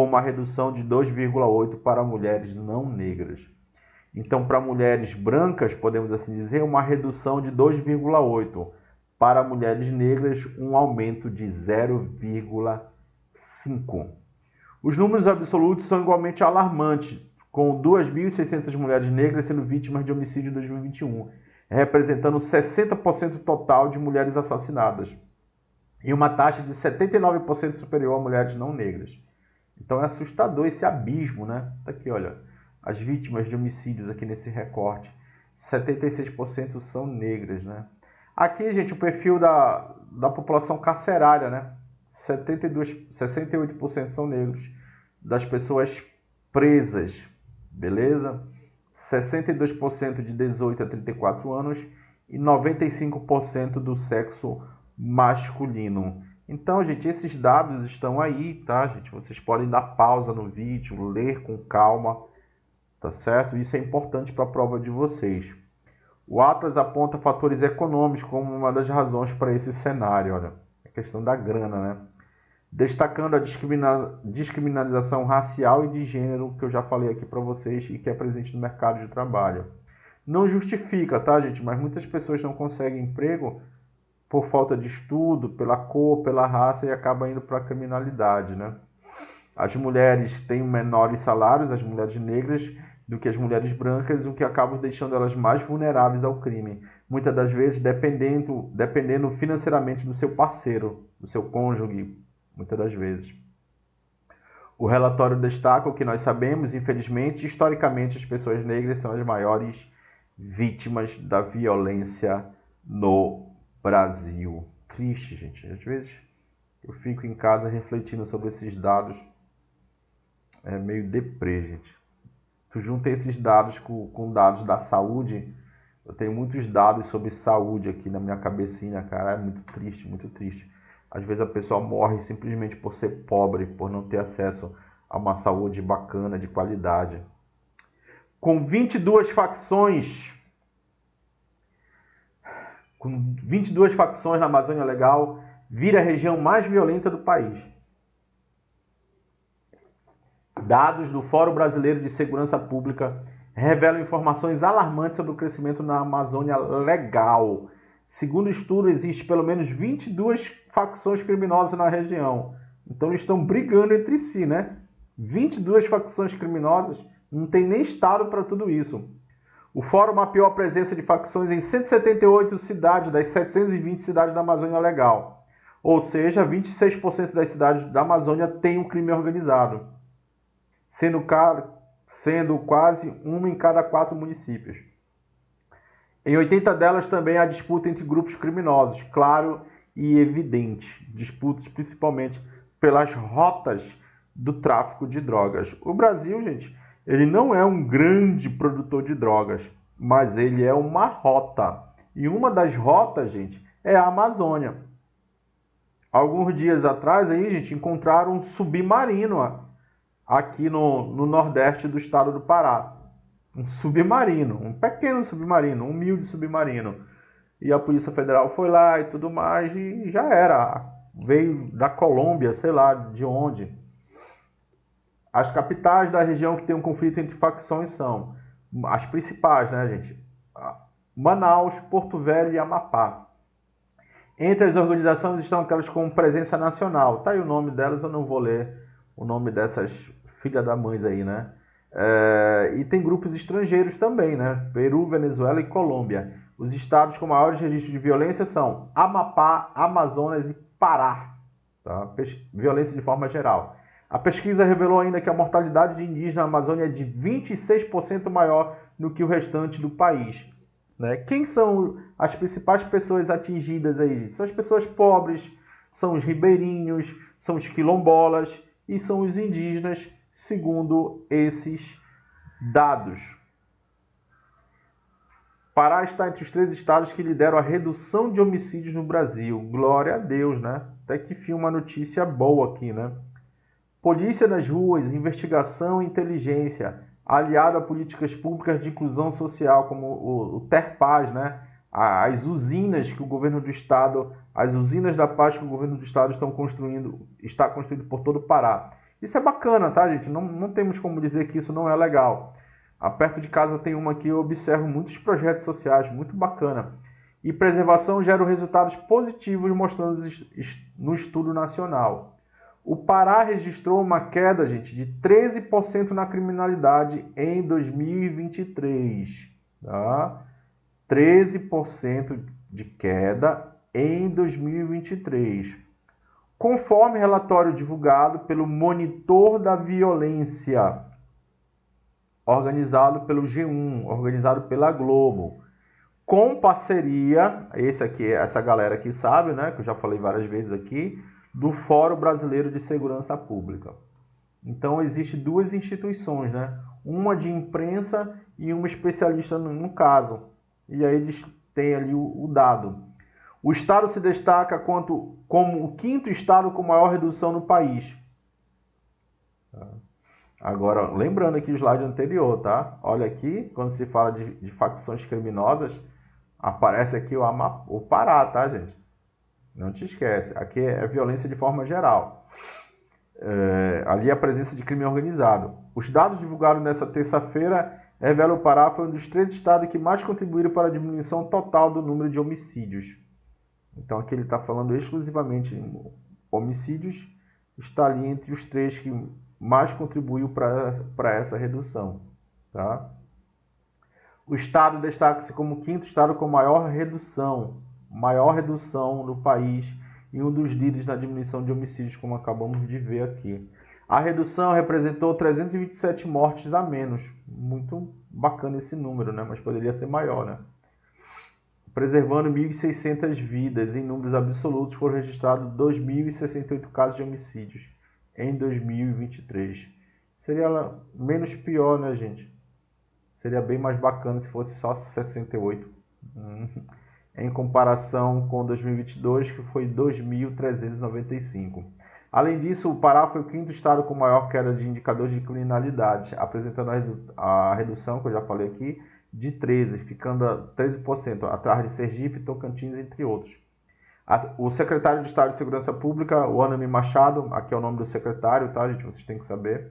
uma redução de 2,8 para mulheres não negras. Então, para mulheres brancas, podemos assim dizer, uma redução de 2,8. Para mulheres negras, um aumento de 0,5. Os números absolutos são igualmente alarmantes, com 2.600 mulheres negras sendo vítimas de homicídio em 2021, representando 60% total de mulheres assassinadas, e uma taxa de 79% superior a mulheres não negras. Então é assustador esse abismo, né? Tá aqui, olha, as vítimas de homicídios aqui nesse recorte, 76% são negras, né? Aqui, gente, o perfil da população carcerária, né? 68% são negros, das pessoas presas, beleza? 62% de 18 a 34 anos e 95% do sexo masculino. Então, gente, esses dados estão aí, tá, gente? Vocês podem dar pausa no vídeo, ler com calma, tá certo? Isso é importante para a prova de vocês. O Atlas aponta fatores econômicos como uma das razões para esse cenário, olha, a questão da grana, né? Destacando a descriminalização racial e de gênero, que eu já falei aqui para vocês e que é presente no mercado de trabalho. Não justifica, tá, gente? Mas muitas pessoas não conseguem emprego por falta de estudo, pela cor, pela raça e acabam indo para a criminalidade, né? As mulheres têm menores salários, as mulheres negras, do que as mulheres brancas, o que acaba deixando elas mais vulneráveis ao crime. Muitas das vezes dependendo financeiramente do seu parceiro, do seu cônjuge, muitas das vezes. O relatório destaca o que nós sabemos, infelizmente, historicamente as pessoas negras são as maiores vítimas da violência no Brasil. Triste, gente. Às vezes eu fico em casa refletindo sobre esses dados. É meio deprê, gente. Tu junta esses dados com dados da saúde. Eu tenho muitos dados sobre saúde aqui na minha cabecinha, cara. É muito triste, muito triste. Às vezes a pessoa morre simplesmente por ser pobre, por não ter acesso a uma saúde bacana, de qualidade. Com 22 facções na Amazônia Legal, vira a região mais violenta do país. Dados do Fórum Brasileiro de Segurança Pública revelam informações alarmantes sobre o crescimento na Amazônia Legal. Segundo o estudo, existe pelo menos 22 facções criminosas na região. Então eles estão brigando entre si, né? 22 facções criminosas, não tem nem estado para tudo isso. O Fórum mapeou a presença de facções em 178 cidades das 720 cidades da Amazônia Legal. Ou seja, 26% das cidades da Amazônia têm um crime organizado, sendo quase uma em cada 4 municípios. Em 80 delas também há disputa entre grupos criminosos, claro e evidente. Disputas principalmente pelas rotas do tráfico de drogas. O Brasil, gente, ele não é um grande produtor de drogas, mas ele é uma rota. E uma das rotas, gente, é a Amazônia. Alguns dias atrás, aí, gente, encontraram um submarino aqui no nordeste do estado do Pará. Um submarino, um pequeno submarino, um humilde submarino. e a Polícia Federal foi lá e tudo mais, e já era. Veio da Colômbia, sei lá de onde. As capitais da região que tem um conflito entre facções são as principais, né, gente? Manaus, Porto Velho e Amapá. Entre as organizações estão aquelas com presença nacional. Tá aí o nome delas, eu não vou ler o nome dessas filhas da mães aí, né? E tem grupos estrangeiros também, né? Peru, Venezuela e Colômbia. Os estados com maiores registros de violência são Amapá, Amazonas e Pará. Tá? Violência de forma geral. A pesquisa revelou ainda que a mortalidade de indígenas na Amazônia é de 26% maior do que o restante do país. Né? Quem são as principais pessoas atingidas aí? São as pessoas pobres, são os ribeirinhos, são os quilombolas e são os indígenas, segundo esses dados. Pará está entre os 3 estados que lideram a redução de homicídios no Brasil. Glória a Deus, né? Até que enfim uma notícia boa aqui, né? Polícia nas ruas, investigação e inteligência, aliado a políticas públicas de inclusão social, como o TERPAZ, né? As usinas que o governo do estado, as usinas da paz que o governo do estado está construindo por todo o Pará. Isso é bacana, tá, gente? Não temos como dizer que isso não é legal. Perto de casa tem uma que eu observo muitos projetos sociais, muito bacana. E preservação gera resultados positivos, mostrando no estudo nacional. O Pará registrou uma queda, gente, de 13% na criminalidade em 2023. Tá? 13% de queda em 2023. Conforme relatório divulgado pelo Monitor da Violência, organizado pelo G1, organizado pela Globo, com parceria, essa galera aqui sabe, né, que eu já falei várias vezes aqui, do Fórum Brasileiro de Segurança Pública. Então, existem 2 instituições, né? Uma de imprensa e uma especialista no caso. E aí eles têm ali o dado. O estado se destaca como o 5º estado com maior redução no país. Agora, lembrando aqui o slide anterior, tá? Olha aqui, quando se fala de facções criminosas, aparece aqui o Pará, tá, gente? Não te esquece. Aqui é violência de forma geral. Ali é a presença de crime organizado. Os dados divulgados nessa terça-feira revelam que o Pará foi um dos 3 estados que mais contribuíram para a diminuição total do número de homicídios. Então aqui ele está falando exclusivamente em homicídios, está ali entre os 3 que mais contribuiu para essa redução. Tá? O estado destaca-se como o 5º estado com maior redução no país e um dos líderes na diminuição de homicídios, como acabamos de ver aqui. A redução representou 327 mortes a menos. Muito bacana esse número, né? Mas poderia ser maior, né? Preservando 1.600 vidas. Em números absolutos foram registrados 2.068 casos de homicídios em 2023. Seria menos pior, né, gente? Seria bem mais bacana se fosse só 68. Em comparação com 2022, que foi 2.395. Além disso, o Pará foi o 5º estado com maior queda de indicadores de criminalidade, apresentando a redução, que eu já falei aqui, de 13%, ficando a 13%, atrás de Sergipe, Tocantins, entre outros. O secretário de Estado de Segurança Pública, o Anami Machado, aqui é o nome do secretário, tá, gente? Vocês têm que saber,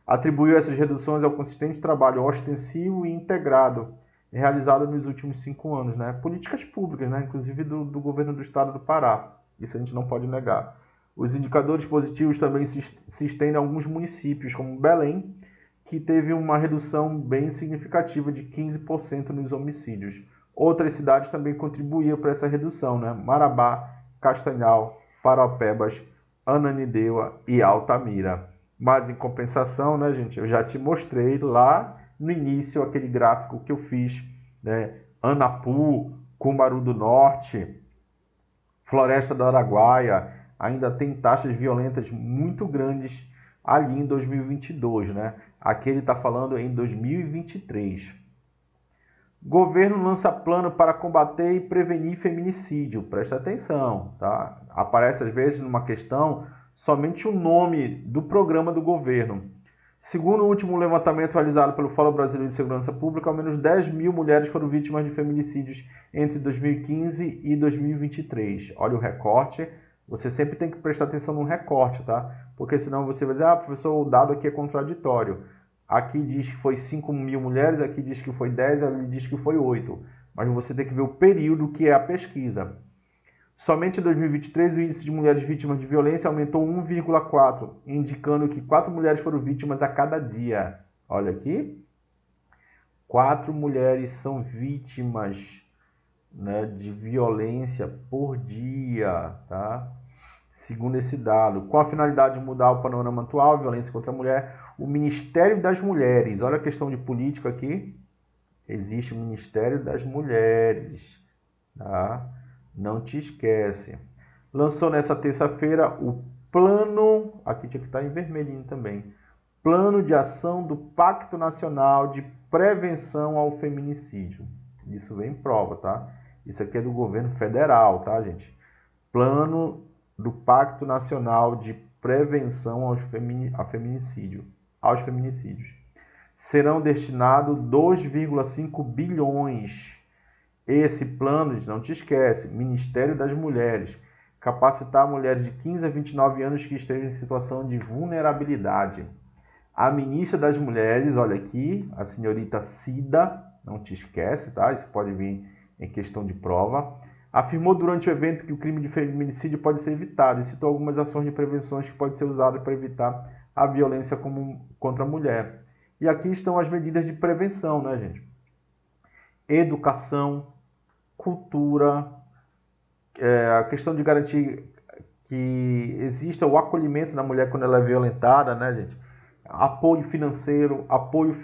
atribuiu essas reduções ao consistente trabalho ostensivo e integrado realizado nos últimos 5 anos, né? Políticas públicas, né? Inclusive do governo do estado do Pará. Isso a gente não pode negar. Os indicadores positivos também se estendem a alguns municípios, como Belém, que teve uma redução bem significativa de 15% nos homicídios. Outras cidades também contribuíram para essa redução, né? Marabá, Castanhal, Paraupebas, Ananindeua e Altamira. Mas em compensação, né, gente, eu já te mostrei lá no início aquele gráfico que eu fiz, né? Anapu, Cumaru do Norte, Floresta do Araguaia, ainda tem taxas violentas muito grandes ali em 2022, né? Aqui ele está falando em 2023. Governo lança plano para combater e prevenir feminicídio. Presta atenção, tá? Aparece às vezes numa questão somente o nome do programa do governo. Segundo o último levantamento realizado pelo Fórum Brasileiro de Segurança Pública, ao menos 10 mil mulheres foram vítimas de feminicídios entre 2015 e 2023. Olha o recorte. Você sempre tem que prestar atenção no recorte, tá? Porque senão você vai dizer, professor, o dado aqui é contraditório. Aqui diz que foi 5 mil mulheres, aqui diz que foi 10, ali diz que foi 8. Mas você tem que ver o período que é a pesquisa. Somente em 2023, o índice de mulheres vítimas de violência aumentou 1,4, indicando que 4 mulheres foram vítimas a cada dia. Olha aqui. 4 mulheres são vítimas, né, de violência por dia, tá? Segundo esse dado. Com a finalidade de mudar o panorama atual, violência contra a mulher, o Ministério das Mulheres, olha a questão de política aqui, existe o Ministério das Mulheres, tá? Não te esquece. Lançou nessa terça-feira o plano, aqui tinha que estar em vermelhinho também, Plano de Ação do Pacto Nacional de Prevenção ao Feminicídio. Isso vem em prova, tá? Isso aqui é do governo federal, tá, gente? Plano do Pacto Nacional de Prevenção aos feminicídios. Serão destinados 2,5 bilhões. Esse plano, não te esquece, Ministério das Mulheres, capacitar mulheres de 15 a 29 anos que estejam em situação de vulnerabilidade. A ministra das Mulheres, olha aqui, a senhorita Cida, não te esquece, tá? Isso pode vir em questão de prova, afirmou durante o evento que o crime de feminicídio pode ser evitado e citou algumas ações de prevenções que podem ser usadas para evitar a violência contra a mulher. E aqui estão as medidas de prevenção, né, gente? Educação, cultura, a questão de garantir que exista o acolhimento da mulher quando ela é violentada, né, gente? Apoio financeiro, apoio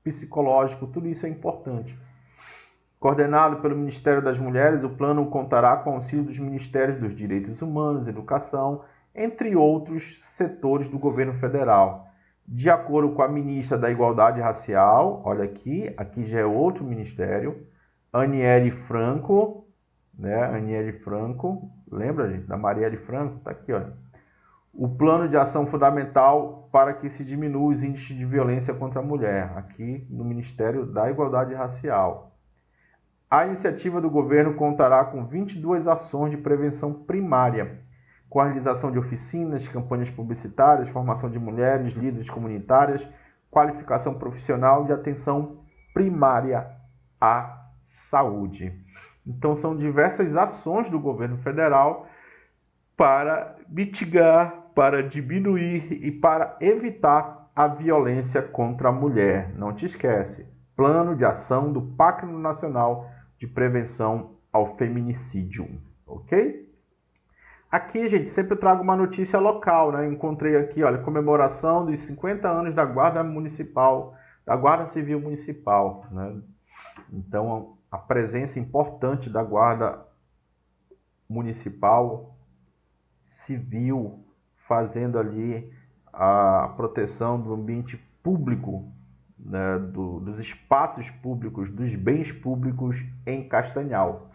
psicológico, tudo isso é importante. Coordenado pelo Ministério das Mulheres, o plano contará com o auxílio dos Ministérios dos Direitos Humanos, Educação, entre outros setores do governo federal. De acordo com a ministra da Igualdade Racial, olha aqui já é outro ministério, Aniele Franco, né? Aniele Franco, lembra, gente, da Marielle Franco? Tá aqui, olha. O plano de ação fundamental para que se diminua os índices de violência contra a mulher, aqui no Ministério da Igualdade Racial. A iniciativa do governo contará com 22 ações de prevenção primária, com a realização de oficinas, campanhas publicitárias, formação de mulheres, líderes comunitárias, qualificação profissional e atenção primária à saúde. Então, são diversas ações do governo federal para mitigar, para diminuir e para evitar a violência contra a mulher. Não te esquece, Plano de Ação do Pacto Nacional de Prevenção ao Feminicídio, ok? Aqui, gente, sempre eu trago uma notícia local, né? Encontrei aqui, olha, comemoração dos 50 anos da Guarda Municipal, da Guarda Civil Municipal, né? Então, a presença importante da Guarda Municipal Civil, fazendo ali a proteção do ambiente público, né? Dos espaços públicos, dos bens públicos em Castanhal.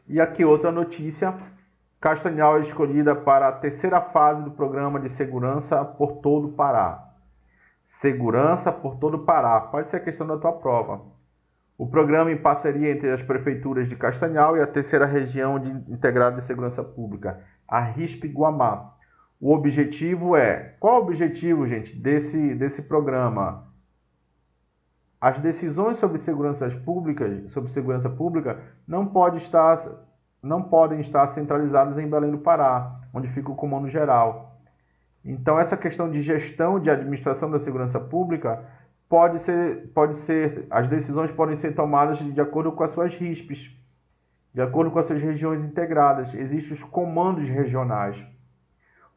E aqui outra notícia. Castanhal é escolhida para a terceira fase do programa de segurança por todo o Pará. Segurança por todo o Pará. Pode ser a questão da tua prova. O programa em parceria entre as prefeituras de Castanhal e a terceira região integrada de segurança pública, a RISP-Guamá. O objetivo é... Qual o objetivo, gente, desse programa? As decisões sobre segurança pública não podem estar centralizadas em Belém do Pará, onde fica o comando geral. Então, essa questão de gestão de administração da segurança pública as decisões podem ser tomadas de acordo com as suas RISPs, de acordo com as suas regiões integradas. Existem os comandos regionais.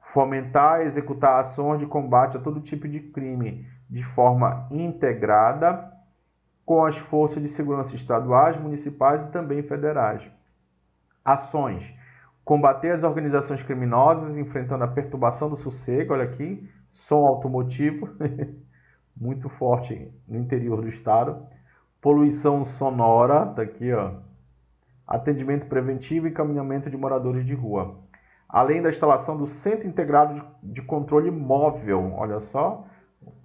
Fomentar e executar ações de combate a todo tipo de crime de forma integrada com as forças de segurança estaduais, municipais e também federais. Ações: combater as organizações criminosas, enfrentando a perturbação do sossego, olha aqui, som automotivo, muito forte no interior do estado, poluição sonora, tá aqui, ó, atendimento preventivo e encaminhamento de moradores de rua, além da instalação do Centro Integrado de Controle Móvel, olha só,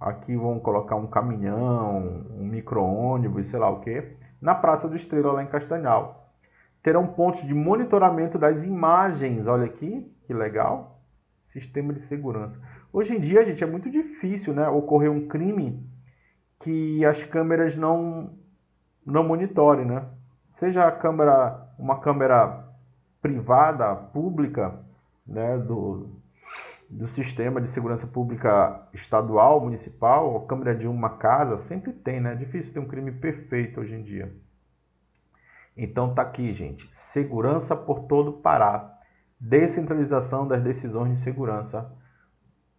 aqui vão colocar um caminhão, um micro-ônibus, sei lá o quê, na Praça do Estrela, lá em Castanhal. Terão pontos de monitoramento das imagens, olha aqui, que legal, sistema de segurança. Hoje em dia, gente, é muito difícil, né, ocorrer um crime que as câmeras não monitorem, né? Seja a câmera, uma câmera privada, pública, né, do sistema de segurança pública estadual, municipal, ou câmera de uma casa, sempre tem, né? É difícil ter um crime perfeito hoje em dia. Então tá aqui, gente, segurança por todo o Pará, descentralização das decisões de segurança,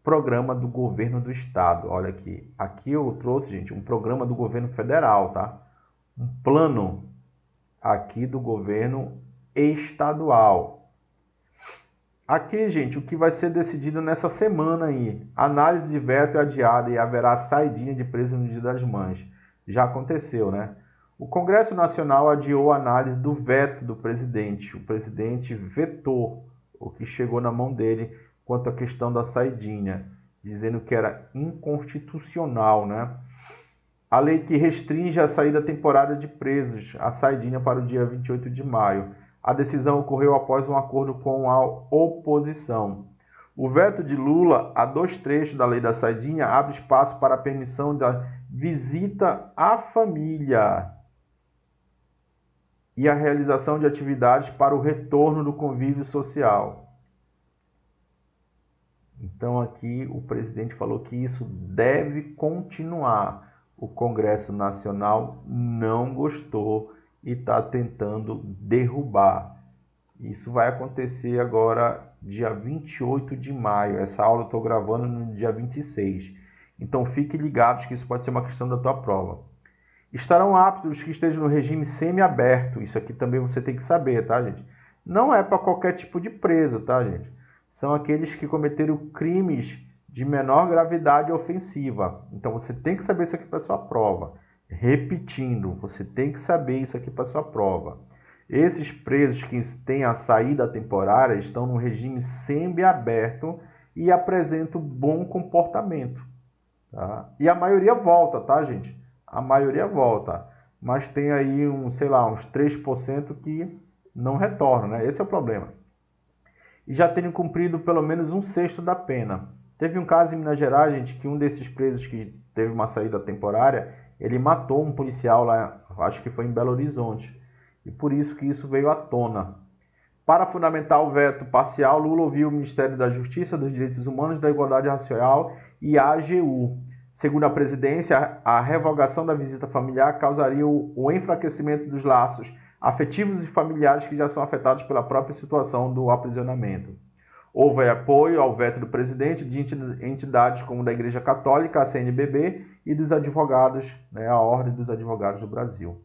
programa do governo do estado. Olha aqui, aqui eu trouxe, gente, um programa do governo federal, tá? Um plano aqui do governo estadual. Aqui, gente, o que vai ser decidido nessa semana aí. Análise de veto é adiada e haverá saidinha de preço no Dia das Mães. Já aconteceu, né? O Congresso Nacional adiou a análise do veto do presidente. O presidente vetou o que chegou na mão dele quanto à questão da saidinha, dizendo que era inconstitucional, né? A lei que restringe a saída temporária de presos, a saidinha para o dia 28 de maio. A decisão ocorreu após um acordo com a oposição. O veto de Lula a 2 trechos da lei da saidinha abre espaço para a permissão da visita à família e a realização de atividades para o retorno do convívio social. Então aqui o presidente falou que isso deve continuar. O Congresso Nacional não gostou e está tentando derrubar. Isso vai acontecer agora dia 28 de maio. Essa aula eu estou gravando no dia 26. Então fiquem ligados que isso pode ser uma questão da tua prova. Estarão aptos os que estejam no regime semiaberto. Isso aqui também você tem que saber, tá, gente? Não é para qualquer tipo de preso, tá, gente? São aqueles que cometeram crimes de menor gravidade ofensiva. Então você tem que saber isso aqui para sua prova. Repetindo, você tem que saber isso aqui para sua prova. Esses presos que têm a saída temporária estão no regime semiaberto e apresentam bom comportamento. Tá? E a maioria volta, tá, gente? A maioria volta. Mas tem aí, sei lá, uns 3% que não retornam, né? Esse é o problema. E já tenham cumprido pelo menos 1/6 da pena. Teve um caso em Minas Gerais, gente, que um desses presos que teve uma saída temporária, ele matou um policial lá, acho que foi em Belo Horizonte. E por isso que isso veio à tona. Para fundamentar o veto parcial, Lula ouviu o Ministério da Justiça, dos Direitos Humanos e da Igualdade Racial e a AGU. Segundo a presidência, a revogação da visita familiar causaria o enfraquecimento dos laços afetivos e familiares que já são afetados pela própria situação do aprisionamento. Houve apoio ao veto do presidente de entidades como da Igreja Católica, a CNBB, e dos advogados, né, a Ordem dos Advogados do Brasil.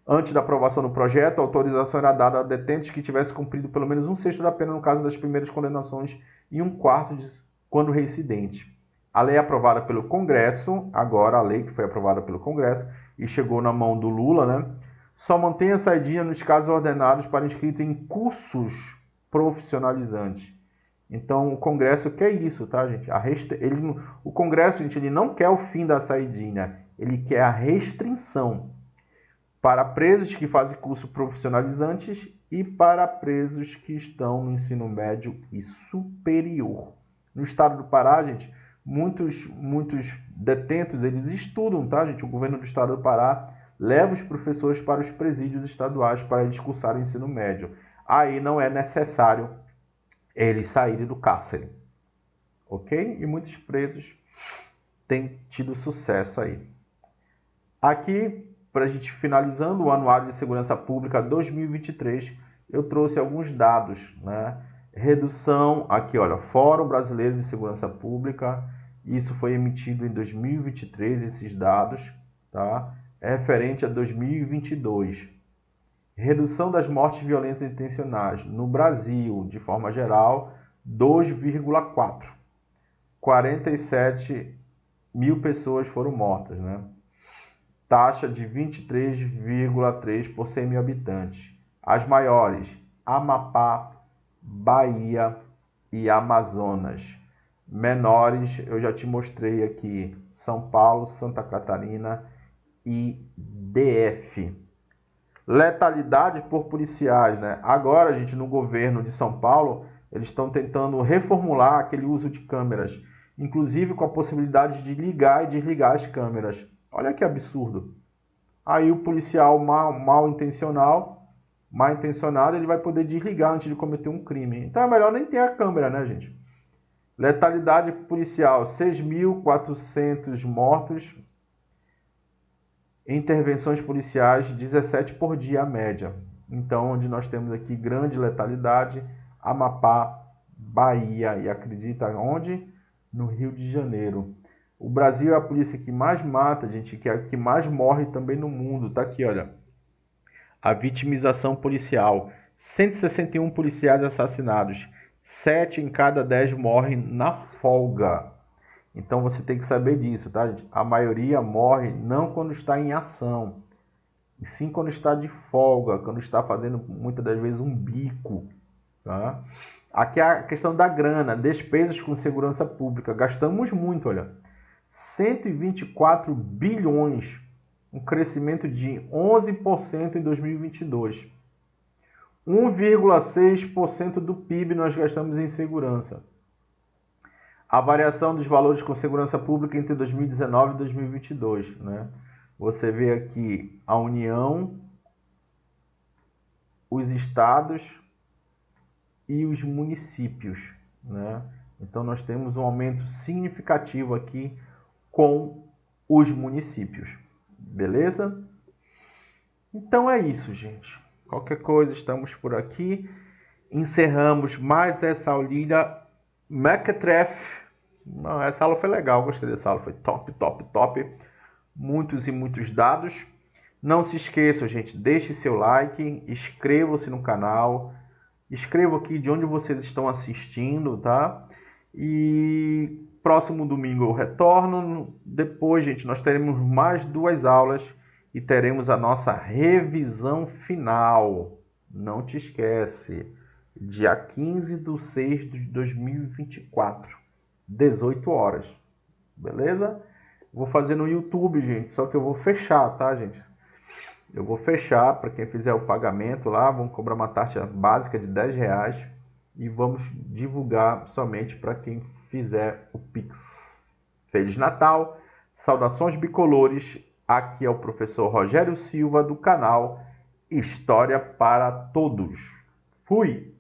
Antes da aprovação do projeto, a autorização era dada a detentes que tivessem cumprido pelo menos 1/6 da pena no caso das primeiras condenações e 1/4 quando reincidente. A lei aprovada pelo Congresso, agora a lei que foi aprovada pelo Congresso e chegou na mão do Lula, né? Só mantém a saidinha nos casos ordenados para inscrito em cursos profissionalizantes. Então, o Congresso quer isso, tá, gente? O Congresso, gente, ele não quer o fim da saidinha, ele quer a restrição para presos que fazem curso profissionalizantes e para presos que estão no ensino médio e superior. No estado do Pará, gente, muitos detentos, eles estudam, tá, gente? O governo do estado do Pará leva os professores para os presídios estaduais para eles cursarem o ensino médio. Aí não é necessário eles saírem do cárcere, ok? E muitos presos têm tido sucesso aí. Aqui, para a gente finalizando o Anuário de Segurança Pública 2023, eu trouxe alguns dados, né? Redução, aqui olha, Fórum Brasileiro de Segurança Pública, isso foi emitido em 2023, esses dados, tá? É referente a 2022. Redução das mortes violentas intencionais no Brasil, de forma geral, 2,4. 47 mil pessoas foram mortas, né? Taxa de 23,3 por 100 mil habitantes. As maiores, Amapá, Bahia e Amazonas. menores, eu já te mostrei aqui, São Paulo, Santa Catarina e DF. Letalidade por policiais, né? Agora, gente, no governo de São Paulo, eles estão tentando reformular aquele uso de câmeras, inclusive com a possibilidade de ligar e desligar as câmeras. Olha que absurdo. Aí o policial mal intencionado, ele vai poder desligar antes de cometer um crime. Então é melhor nem ter a câmera, né, gente? Letalidade policial, 6.400 mortos. Intervenções policiais, 17 por dia a média. Então, onde nós temos aqui grande letalidade, Amapá, Bahia e acredita onde? No Rio de Janeiro. O Brasil é a polícia que mais mata, gente, que é a que mais morre também no mundo. Tá aqui, olha. A vitimização policial. 161 policiais assassinados. 7 em cada 10 morrem na folga. Então você tem que saber disso, tá, gente? A maioria morre não quando está em ação, e sim quando está de folga, quando está fazendo muitas das vezes um bico, tá? Aqui é a questão da grana, despesas com segurança pública. Gastamos muito, olha. 124 bilhões, um crescimento de 11% em 2022. 1,6% do PIB nós gastamos em segurança. A variação dos valores com segurança pública entre 2019 e 2022, né? Você vê aqui a União, os estados e os municípios, né? Então nós temos um aumento significativo aqui com os municípios, beleza? Então é isso, gente. Qualquer coisa, estamos por aqui. Encerramos mais essa aulinha Mequetrefe. Não, essa aula foi legal, gostei dessa aula, foi top, top, top. Muitos e muitos dados. Não se esqueçam, gente, deixe seu like, inscreva-se no canal, escreva aqui de onde vocês estão assistindo, tá? E próximo domingo eu retorno. Depois, gente, nós teremos mais 2 aulas e teremos a nossa revisão final. Não te esquece, dia 15/6 de 2024. 18 horas, beleza? Vou fazer no YouTube, gente, só que eu vou fechar, tá, gente? Eu vou fechar para quem fizer o pagamento lá, vamos cobrar uma taxa básica de R$10 e vamos divulgar somente para quem fizer o Pix. Feliz Natal, saudações bicolores, aqui é o professor Rogério Silva do canal História para Todos. Fui!